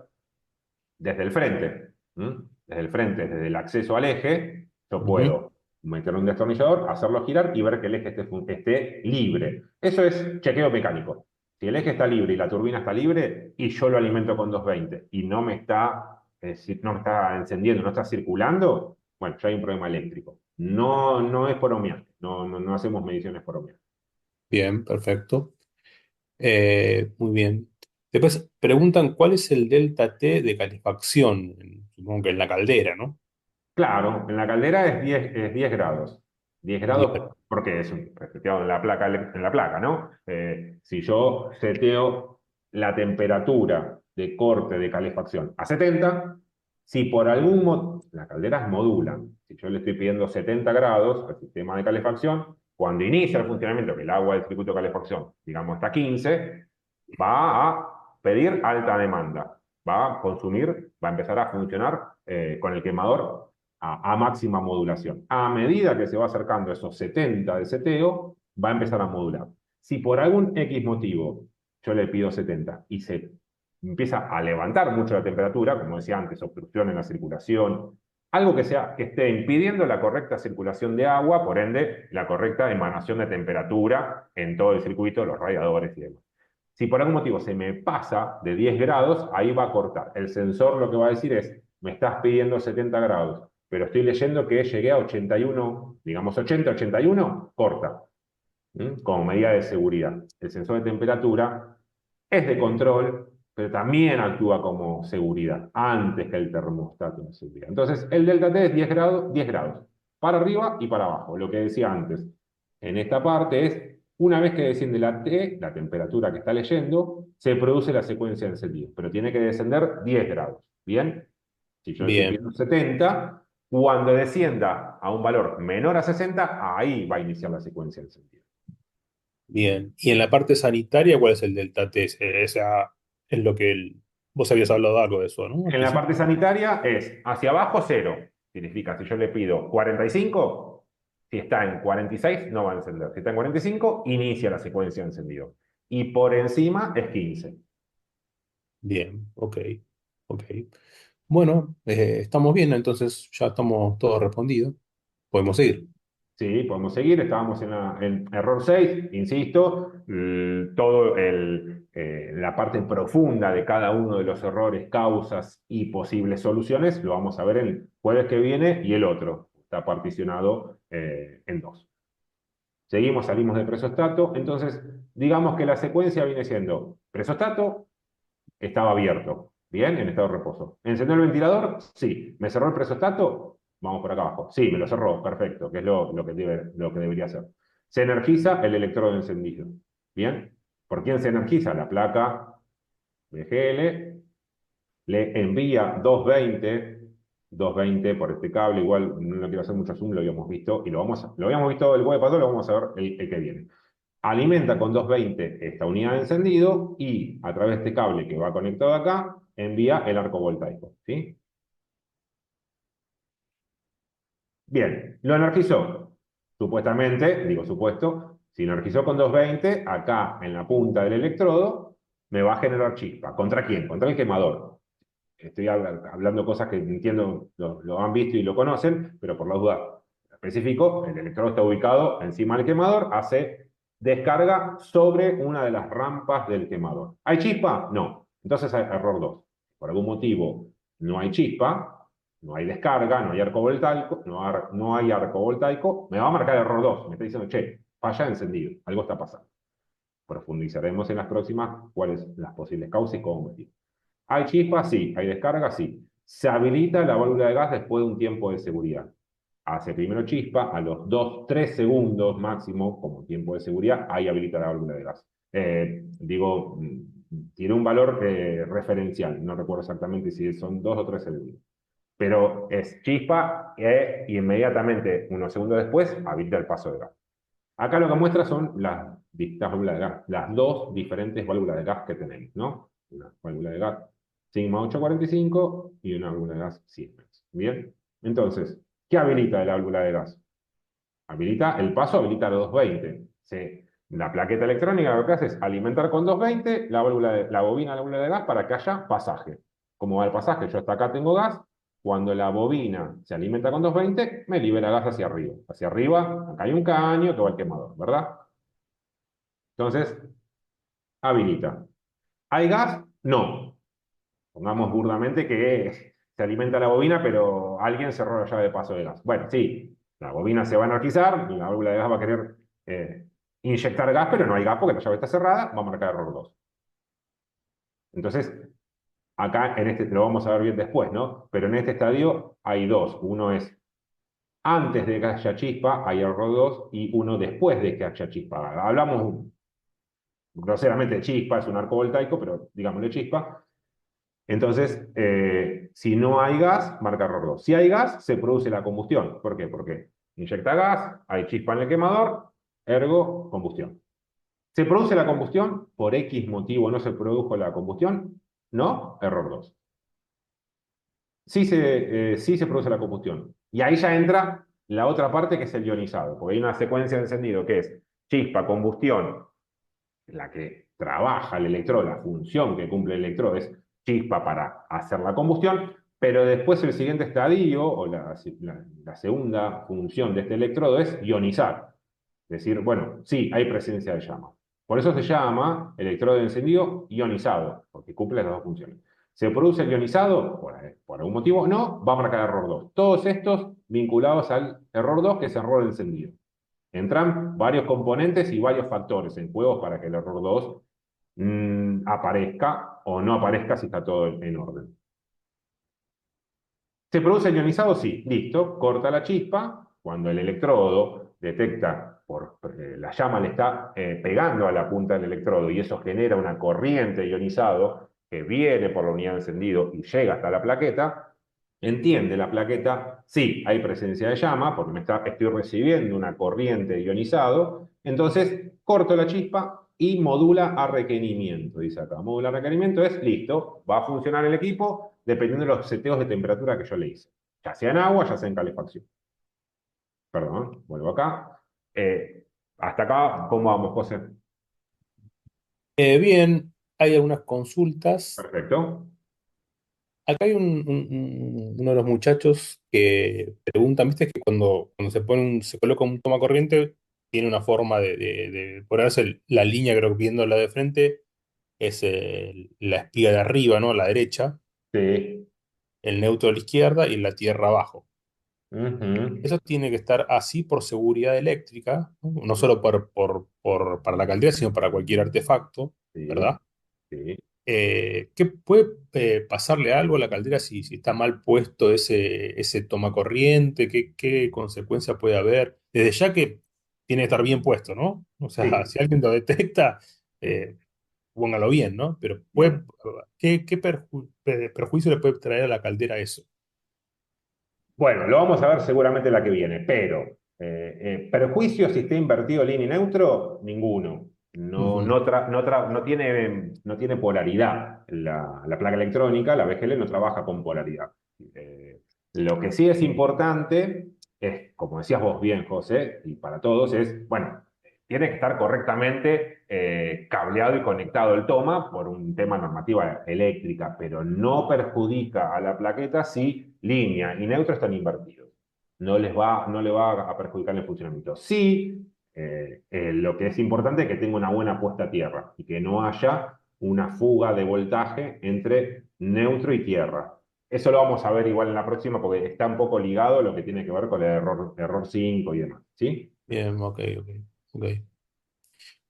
desde el frente. Desde el frente, desde el acceso al eje, yo Ujú. puedo meter un destornillador, hacerlo girar y ver que el eje esté libre. Eso es chequeo mecánico. Si el eje está libre y la turbina está libre y yo lo alimento con 220 y no me está encendiendo, no está circulando, bueno, ya hay un problema eléctrico. No, no es por ohmiante, no hacemos mediciones por ohmiante. Bien, perfecto. Muy bien. Después preguntan cuál es el delta T de calefacción, supongo que en la caldera, ¿no? Claro, en la caldera es 10 grados. 10 10. grados porque es seteado en la placa, en la placa, ¿no? Si yo seteo la temperatura de corte de calefacción a 70, si por algún motivo, las calderas modulan, si yo le estoy pidiendo 70 grados al sistema de calefacción, cuando inicia el funcionamiento, que el agua del circuito de calefacción, digamos, está a 15, va a pedir alta demanda, va a consumir, va a empezar a funcionar con el quemador a máxima modulación. A medida que se va acercando a esos 70 de seteo, va a empezar a modular. Si por algún X motivo yo le pido 70 y se empieza a levantar mucho la temperatura, como decía antes, obstrucción en la circulación, algo que, sea, que esté impidiendo la correcta circulación de agua, por ende, la correcta emanación de temperatura en todo el circuito, los radiadores y demás. Si por algún motivo se me pasa de 10 grados, ahí va a cortar. El sensor lo que va a decir es, me estás pidiendo 70 grados, pero estoy leyendo que llegué a 81, digamos 80, 81, corta. Como medida de seguridad. El sensor de temperatura es de control, pero también actúa como seguridad, antes que el termostato de seguridad. Entonces, el delta T es 10 grados, para arriba y para abajo. Lo que decía antes, en esta parte es, una vez que desciende la T, la temperatura que está leyendo, se produce la secuencia de encendido, pero tiene que descender 10 grados. ¿Bien? Si yo estoy Bien, pidiendo 70, cuando descienda a un valor menor a 60, ahí va a iniciar la secuencia de encendido. bien. Y en la parte sanitaria, ¿cuál es el delta T? Esa es lo que vos habías hablado algo de eso, ¿no? Al En la parte principio. sanitaria es hacia abajo 0. Significa, si yo le pido 45, si está en 46 no va a encender. Si está en 45, inicia la secuencia de encendido. Y por encima es 15. Bien, ok, ok. Bueno, estamos bien, entonces ya estamos todos respondidos. Podemos seguir. Sí, podemos seguir. Estábamos en error 6, insisto, la parte profunda de cada uno de los errores, causas y posibles soluciones lo vamos a ver el jueves que viene y el otro. Está particionado en dos. Seguimos, salimos de presostato, entonces digamos que la secuencia viene siendo presostato, estaba abierto, bien, en estado de reposo. ¿Encendió el ventilador? Sí. ¿Me cerró el presostato? Vamos por acá abajo. Sí, me lo cerró, perfecto, que es lo que debería hacer. Se energiza el electrodo encendido. ¿Bien? ¿Por quién se energiza? La placa VGL le envía 220 por este cable, igual no quiero hacer mucho zoom, lo habíamos visto, y lo habíamos visto el jueves pasado, lo vamos a ver el que viene. Alimenta con 220 esta unidad de encendido y a través de este cable que va conectado acá, envía el arco voltaico, ¿sí? Bien, lo energizó. Supuestamente, digo supuesto, si energizó con 220, acá en la punta del electrodo, me va a generar chispa. ¿Contra quién? Contra el quemador. Estoy hablando cosas que entiendo, lo han visto y lo conocen, pero por la duda específico, el electrodo está ubicado encima del quemador, hace descarga sobre una de las rampas del quemador. ¿Hay chispa? No. Entonces, error 2. Por algún motivo no hay chispa, no hay descarga, no hay arco voltaico, no hay arco voltaico, me va a marcar error 2. Me está diciendo, che, falla encendido, algo está pasando. Profundizaremos en las próximas cuáles las posibles causas y cómo medir. ¿Hay chispa? Sí. ¿Hay descarga? Sí. Se habilita la válvula de gas después de un tiempo de seguridad. Hace primero chispa, a los 2, 3 segundos máximo, como tiempo de seguridad, ahí habilita la válvula de gas. Tiene un valor referencial, no recuerdo exactamente si son 2 o 3 segundos. Pero es chispa y inmediatamente, unos segundos después, habilita el paso de gas. Acá lo que muestra son las distintas válvulas de gas, las dos diferentes válvulas de gas que tenemos, ¿no? Una válvula de gas Sigma 845 y una válvula de gas Siemens. Bien, entonces, ¿qué habilita la válvula de gas? Habilita el paso, habilita los 220. La plaqueta electrónica lo que hace es alimentar con 220 la bobina de la válvula de gas para que haya pasaje. Como va el pasaje? Yo hasta acá tengo gas. Cuando la bobina se alimenta con 220, me libera gas hacia arriba. Hacia arriba, acá hay un caño que va al quemador, ¿verdad? Entonces, habilita. ¿Hay gas? No. Pongamos burdamente que se alimenta la bobina, pero alguien cerró la llave de paso de gas. Bueno, sí, la bobina se va a energizar, la válvula de gas va a querer inyectar gas, pero no hay gas porque la llave está cerrada, va a marcar error 2. Entonces, acá en este, lo vamos a ver bien después, ¿no? Pero en este estadio hay dos. Uno es antes de que haya chispa, hay error 2, y uno después de que haya chispa. Hablamos groseramente de chispa, es un arco voltaico, pero digámosle chispa. Entonces, si no hay gas, marca error 2. Si hay gas, se produce la combustión. ¿Por qué? Porque inyecta gas, hay chispa en el quemador, ergo, combustión. ¿Se produce la combustión? ¿Por X motivo no se produjo la combustión? No, error 2. Sí se produce la combustión. Y ahí ya entra la otra parte que es el ionizado, porque hay una secuencia de encendido que es chispa, combustión, la que trabaja el electrodo, la función que cumple el electrodo es chispa para hacer la combustión, pero después el siguiente estadio o la segunda función de este electrodo es ionizar. Es decir, bueno, sí, hay presencia de llama. Por eso se llama electrodo de encendido ionizado, porque cumple las dos funciones. ¿Se produce el ionizado? Por algún motivo, no, va a marcar error 2. Todos estos vinculados al error 2, que es error de encendido. Entran varios componentes y varios factores en juego para que el error 2 aparezca o no aparezca si está todo en orden. ¿Se produce el ionizado? Sí, listo, corta la chispa. Cuando el electrodo detecta la llama le está pegando a la punta del electrodo y eso genera una corriente de ionizado que viene por la unidad de encendido y llega hasta la plaqueta, entiende la plaqueta, sí, hay presencia de llama porque estoy recibiendo una corriente de ionizado, entonces corto la chispa y modula a requerimiento, dice acá. Modula a requerimiento es listo, va a funcionar el equipo dependiendo de los seteos de temperatura que yo le hice, ya sea en agua, ya sea en calefacción. Perdón, vuelvo acá. Hasta acá, ¿cómo vamos, José? Bien, hay algunas consultas. Perfecto. Acá hay uno de los muchachos que preguntan, viste que cuando se coloca un toma corriente, tiene una forma de ponerse la línea, creo que viéndola de frente, es la espiga de arriba, ¿no? A la derecha, Sí. el neutro a la izquierda y la tierra abajo. Ujú. Eso tiene que estar así por seguridad eléctrica, no, no solo para la caldera, sino para cualquier artefacto, Sí, ¿verdad? sí, ¿Qué puede pasarle algo a la caldera si está mal puesto ese tomacorriente? ¿Qué consecuencia puede haber? Desde ya que tiene que estar bien puesto, ¿no? O sea, sí. si alguien lo detecta, eh, póngalo bien, ¿no? Pero Bueno. ¿qué perjuicio le puede traer a la caldera eso? Bueno, lo vamos a ver seguramente la que viene, pero perjuicio si está invertido línea y neutro, ninguno. No, Ujú. no tiene polaridad. La placa electrónica, la BGL, no trabaja con polaridad. Lo que sí es importante es, como decías vos bien, José, y para todos, es, bueno, tiene que estar correctamente cableado y conectado el toma por un tema normativa eléctrica, pero no perjudica a la plaqueta si línea y neutro están invertidos. No le va a perjudicar el funcionamiento. Sí, lo que es importante es que tenga una buena puesta a tierra y que no haya una fuga de voltaje entre neutro y tierra. Eso lo vamos a ver igual en la próxima porque está un poco ligado a lo que tiene que ver con el error 5 y demás, ¿sí? Bien, ok, ok, ok.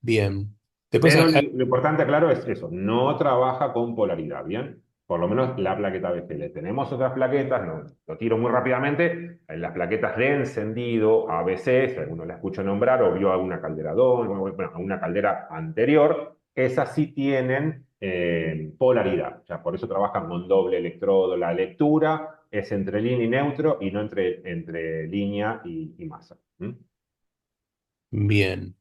Bien. Después, Pero lo importante, claro, es eso, no trabaja con polaridad, ¿bien? Por lo menos la plaqueta BCL. Tenemos otras plaquetas, lo tiro muy rápidamente, las plaquetas de encendido ABC, si alguno la escucha nombrar o vio alguna caldera bueno, alguna caldera anterior, esas sí tienen polaridad, ya por eso trabajan con doble electrodo. La lectura es entre línea y neutro y no entre línea y masa. ¿Mm? bien.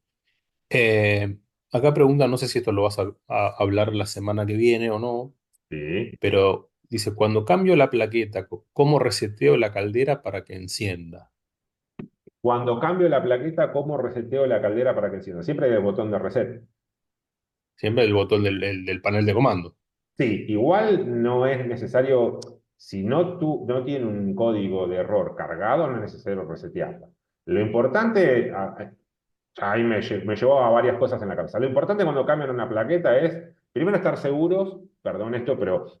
Eh, Acá pregunta, no sé si esto lo vas a hablar la semana que viene o no, Sí. pero dice, cuando cambio la plaqueta, ¿cómo reseteo la caldera para que encienda? Cuando cambio la plaqueta, ¿cómo reseteo la caldera para que encienda? Siempre hay el botón de reset. Siempre el botón del panel de comando. Sí, igual no es necesario, si no tiene un código de error cargado, no es necesario resetearla. Lo importante, ahí me llevó a varias cosas en la cabeza. Lo importante cuando cambian una plaqueta es, primero, estar seguros, perdón esto, pero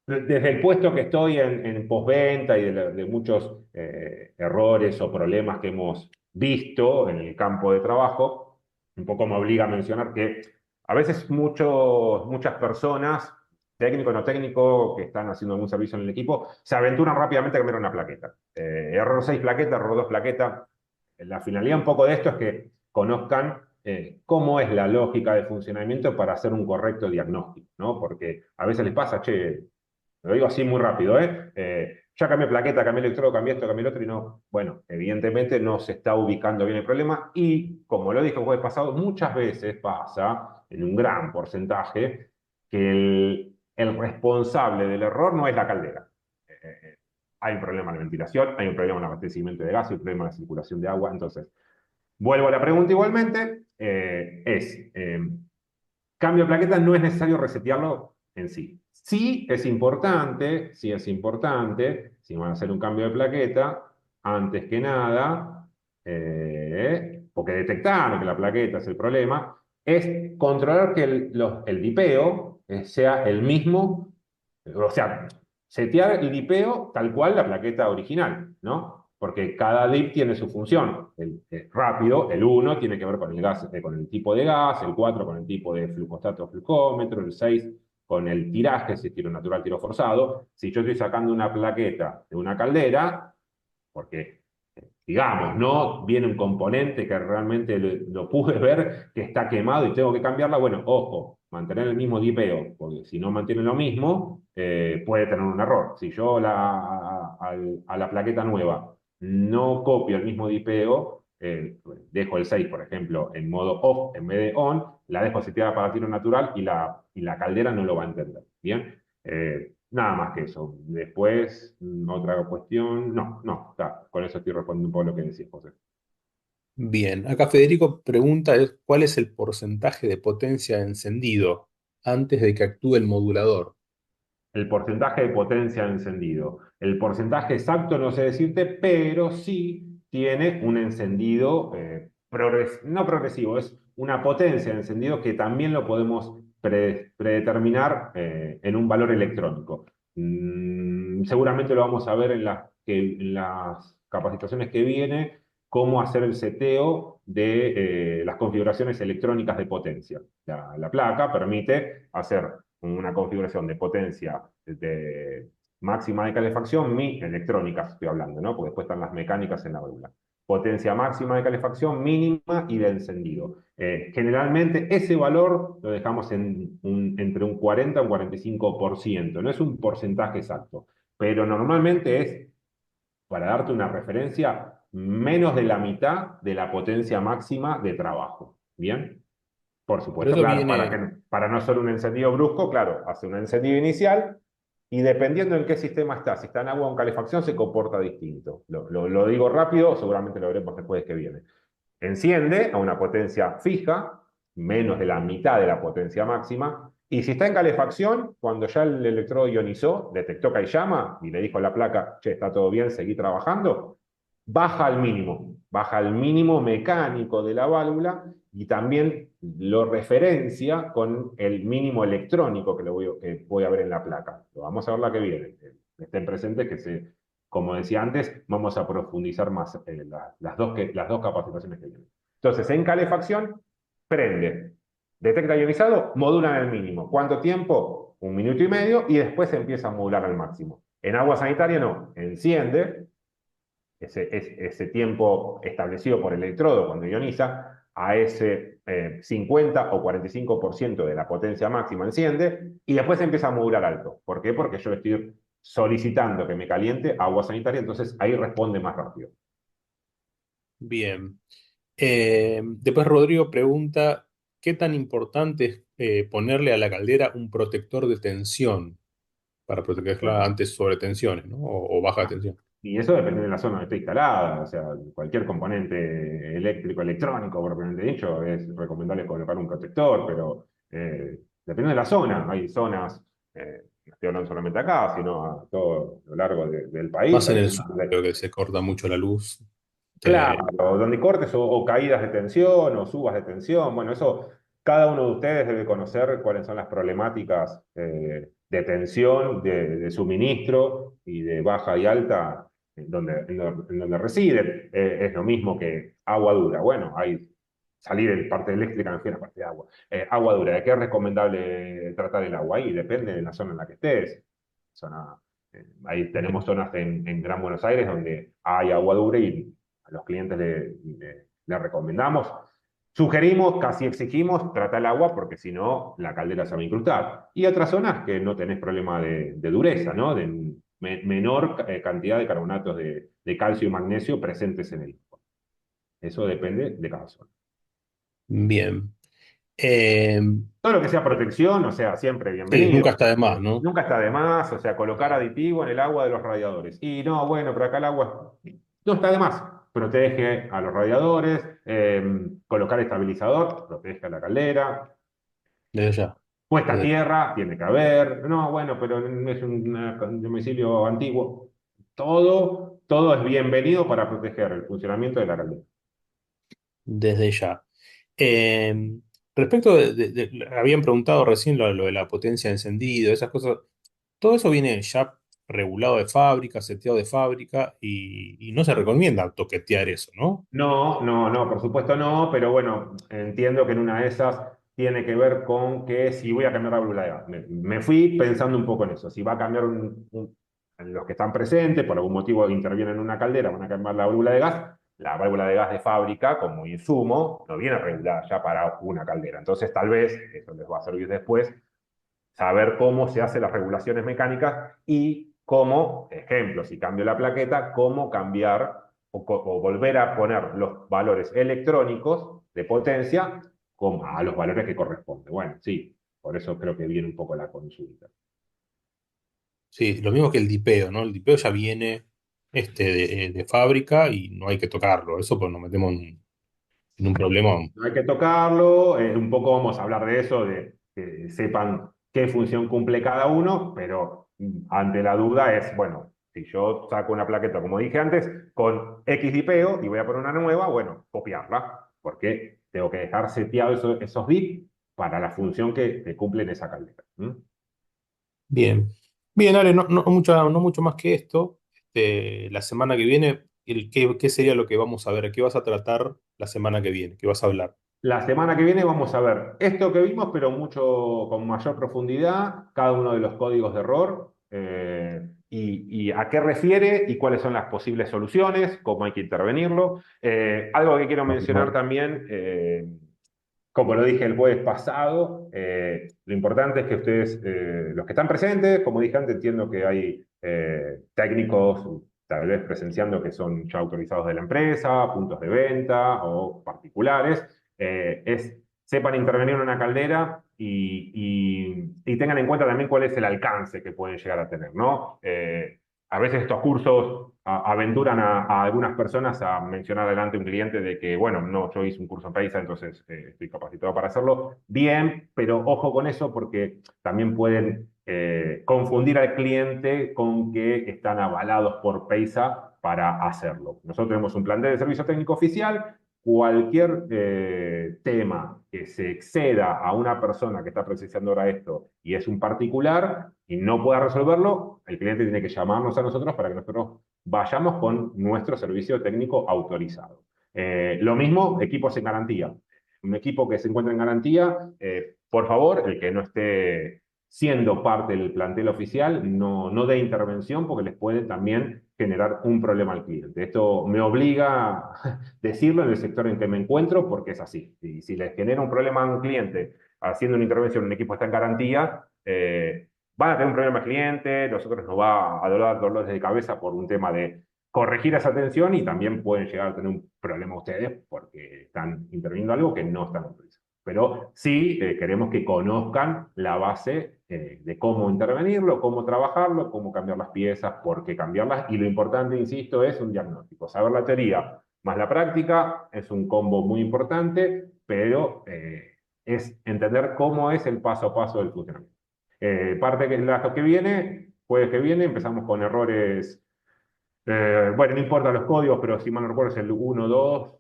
desde el puesto que estoy en postventa y de muchos errores o problemas que hemos visto en el campo de trabajo, un poco me obliga a mencionar que a veces muchas personas, técnico o no técnico, que están haciendo algún servicio en el equipo, se aventuran rápidamente a cambiar una plaqueta. Error 6 plaqueta, error 2 plaqueta. La finalidad un poco de esto es que conozcan cómo es la lógica de funcionamiento para hacer un correcto diagnóstico, ¿no? Porque a veces les pasa, che, lo digo así muy rápido, ¿eh? Ya cambié plaqueta, cambié electrodo, cambié esto, cambié el otro, y no, bueno, evidentemente no se está ubicando bien el problema, y como lo dije el jueves pasado, muchas veces pasa, en un gran porcentaje, que el responsable del error no es la caldera. Hay un problema de ventilación, hay un problema en el abastecimiento de gas, hay un problema en la circulación de agua. Entonces, vuelvo a la pregunta igualmente, cambio de plaqueta no es necesario resetearlo en sí. Sí es importante, si van a hacer un cambio de plaqueta, antes que nada, porque detectar que la plaqueta es el problema, es controlar que el dipeo sea el mismo, o sea, setear el dipeo tal cual la plaqueta original, ¿no? Porque cada dip tiene su función. El rápido, el uno tiene que ver con el gas, con el tipo de gas, el 4 con el tipo de flujostato o flujómetro, el 6 con el tiraje, si es tiro natural, tiro forzado. Si yo estoy sacando una plaqueta de una caldera, porque, digamos, no viene un componente que realmente lo pude ver que está quemado y tengo que cambiarla, bueno, ojo, mantener el mismo dipeo, porque si no mantiene lo mismo, puede tener un error. Si yo a la plaqueta nueva no copio el mismo dipeo, dejo el 6 por ejemplo, en modo off en vez de on, la dejo seteada para tiro natural y la caldera no lo va a entender. ¿Bien? Nada más que eso. Después, otra cuestión. No, no, está. Con eso estoy respondiendo un poco lo que decís, José. Bien, acá Federico pregunta cuál es el porcentaje de potencia de encendido antes de que actúe el modulador. El porcentaje de potencia de encendido. El porcentaje exacto no sé decirte, pero sí tiene un encendido no progresivo, es una potencia de encendido que también lo podemos predeterminar en un valor electrónico. Seguramente lo vamos a ver en las capacitaciones que viene, cómo hacer el seteo de las configuraciones electrónicas de potencia. La placa permite hacer una configuración de potencia de máxima de calefacción, mi electrónicas estoy hablando, ¿no? Porque después están las mecánicas en la válvula. Potencia máxima de calefacción, mínima y de encendido. Generalmente ese valor lo dejamos entre un 40 y un 45%. No es un porcentaje exacto, pero normalmente es, para darte una referencia, menos de la mitad de la potencia máxima de trabajo. ¿Bien? Por Pero supuesto, eso claro, viene, para no ser un encendido brusco, claro, hace un encendido inicial y dependiendo en qué sistema está, si está en agua o en calefacción, se comporta distinto. Lo digo rápido, seguramente lo veremos después que viene. Enciende a una potencia fija, menos de la mitad de la potencia máxima, y si está en calefacción, cuando ya el electrodo ionizó, detectó que hay llama y le dijo a la placa, che, está todo bien, seguí trabajando, baja al mínimo mecánico de la válvula y también lo referencia con el mínimo electrónico que voy a ver en la placa. Lo vamos a ver la que viene. Estén presentes como decía antes, vamos a profundizar más las dos capacitaciones que vienen. Entonces, en calefacción, prende. Detecta ionizado, modula en el mínimo. ¿Cuánto tiempo? 1 minuto y medio y después empieza a modular al máximo. En agua sanitaria no, enciende, ese tiempo establecido por el electrodo cuando ioniza, a ese 50 o 45% de la potencia máxima enciende y después empieza a modular alto. ¿Por qué? Porque yo le estoy solicitando que me caliente agua sanitaria, entonces ahí responde más rápido. bien. Después Rodrigo pregunta, ¿qué tan importante es ponerle a la caldera un protector de tensión para protegerla Bueno, antes sobre tensiones, ¿no? O baja ah, tensión. y eso depende de la zona donde esté instalada, o sea, cualquier componente eléctrico, electrónico, propiamente dicho, es recomendable colocar un protector, pero depende de la zona. Hay zonas, no estoy hablando solamente acá, sino a todo lo largo del país, Más en hay el zonas sur, creo que se corta mucho la luz. claro, donde cortes o caídas de tensión o subas de tensión. Bueno, eso cada uno de ustedes debe conocer cuáles son las problemáticas de tensión, de suministro y de baja y alta en donde residen. Es lo mismo que agua dura. Bueno, hay salir en parte eléctrica, no en la parte de agua. Agua dura, ¿de qué es recomendable tratar el agua? Ahí depende de la zona en la que estés. Zona, ahí tenemos zonas en Gran Buenos Aires donde hay agua dura y a los clientes le recomendamos. Sugerimos, casi exigimos, trata el agua porque si no, la caldera se va a incrustar. Y otras zonas que no tenés problema de dureza, ¿no? De menor cantidad de carbonatos de calcio y magnesio presentes en el agua. Eso depende de cada zona. Bien. Eh, Todo lo que sea protección, o sea, siempre sí, bienvenido. nunca está de más, ¿no? Nunca está de más, o sea, colocar aditivo en el agua de los radiadores. Y no, bueno, pero acá el agua no está de más. Protege a los radiadores, colocar estabilizador, protege a la caldera. Desde ya. Puesta a Desde ya. tierra, tiene que haber. No, bueno, pero es un domicilio antiguo. Todo es bienvenido para proteger el funcionamiento de la caldera. Desde ya. Eh, respecto habían preguntado recién lo de la potencia de encendido, esas cosas. Todo eso viene ya regulado de fábrica, seteado de fábrica y no se recomienda toquetear eso, ¿no? No, no, no, por supuesto no, pero bueno, entiendo que en una de esas tiene que ver con que si voy a cambiar la válvula de gas. Me fui pensando un poco en eso. Si va a cambiar los que están presentes, por algún motivo intervienen en una caldera, van a cambiar la válvula de gas. La válvula de gas de fábrica, como insumo, no viene regulada ya para una caldera. Entonces, tal vez, eso les va a servir después, saber cómo se hacen las regulaciones mecánicas y cómo, ejemplo, si cambio la plaqueta, cómo cambiar o volver a poner los valores electrónicos de potencia a los valores que corresponden. Bueno, sí, por eso creo que viene un poco la consulta. Sí, lo mismo que el dipeo, ¿no? El dipeo ya viene de fábrica y no hay que tocarlo. Eso pues nos metemos en un problema. No hay que tocarlo, un poco vamos a hablar de eso, de que sepan qué función cumple cada uno, pero ante la duda es, bueno, si yo saco una plaqueta, como dije antes, con X dipeo y voy a poner una nueva, bueno, copiarla, porque tengo que dejar seteados esos bits para la función que cumple en esa caldera. Bien. Bien, Ale, no mucho más que esto. La semana que viene, ¿qué sería lo que vamos a ver? ¿Qué vas a tratar la semana que viene? ¿Qué vas a hablar? La semana que viene vamos a ver esto que vimos, pero mucho con mayor profundidad, cada uno de los códigos de error y a qué refiere y cuáles son las posibles soluciones, cómo hay que intervenirlo. Algo que quiero mencionar también, como lo dije el jueves pasado, lo importante es que ustedes, los que están presentes, como dije antes, entiendo que hay técnicos tal vez presenciando que son ya autorizados de la empresa, puntos de venta o particulares, sepan intervenir en una caldera y tengan en cuenta también cuál es el alcance que pueden llegar a tener, ¿no? A veces estos cursos aventuran a algunas personas a mencionar delante a un cliente de que, bueno, no, yo hice un curso en Paisa, entonces estoy capacitado para hacerlo. Bien, pero ojo con eso porque también pueden confundir al cliente con que están avalados por Paisa para hacerlo. Nosotros tenemos un plan de servicio técnico oficial. Cualquier tema que se exceda a una persona que está precisando ahora esto y es un particular y no pueda resolverlo, el cliente tiene que llamarnos a nosotros para que nosotros vayamos con nuestro servicio técnico autorizado. Lo mismo, equipos en garantía. Un equipo que se encuentra en garantía, por favor, el que no esté siendo parte del plantel oficial, no dé intervención porque les puede también generar un problema al cliente. Esto me obliga a decirlo en el sector en que me encuentro porque es así. Y si les genera un problema a un cliente haciendo una intervención, un equipo está en garantía, van a tener un problema al cliente, nosotros nos va a dar dolores de cabeza por un tema de corregir esa tensión y también pueden llegar a tener un problema ustedes porque están interviniendo algo que no están autorizados. Pero sí queremos que conozcan la base de cómo intervenirlo, cómo trabajarlo, cómo cambiar las piezas, por qué cambiarlas. Y lo importante, insisto, es un diagnóstico. Saber la teoría más la práctica es un combo muy importante, pero es entender cómo es el paso a paso del funcionamiento. Parte que la que viene, jueves que viene, empezamos con errores. Bueno, no importa los códigos, pero si mal no recuerdo es el 1, 2,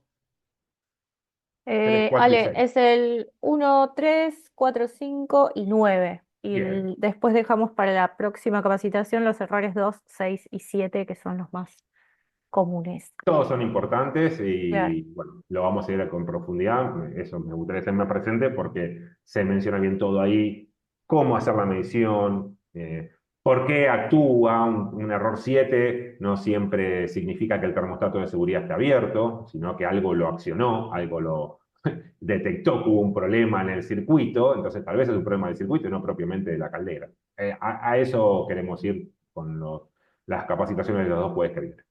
3, 4 y Ale, 6. es el 1, 3, 4, 5 y 9. y Bien, después dejamos para la próxima capacitación los errores 2, 6 y 7, que son los más comunes. todos son importantes Claro. y bueno, lo vamos a ir con profundidad. Eso me gustaría tenerme presente porque se menciona bien todo ahí, cómo hacer la medición, por qué actúa un error 7. No siempre significa que el termostato de seguridad esté abierto, sino que algo lo accionó, algo lo detectó que hubo un problema en el circuito, entonces tal vez es un problema del circuito y no propiamente de la caldera. A eso queremos ir con las capacitaciones de los dos jueves que vienen.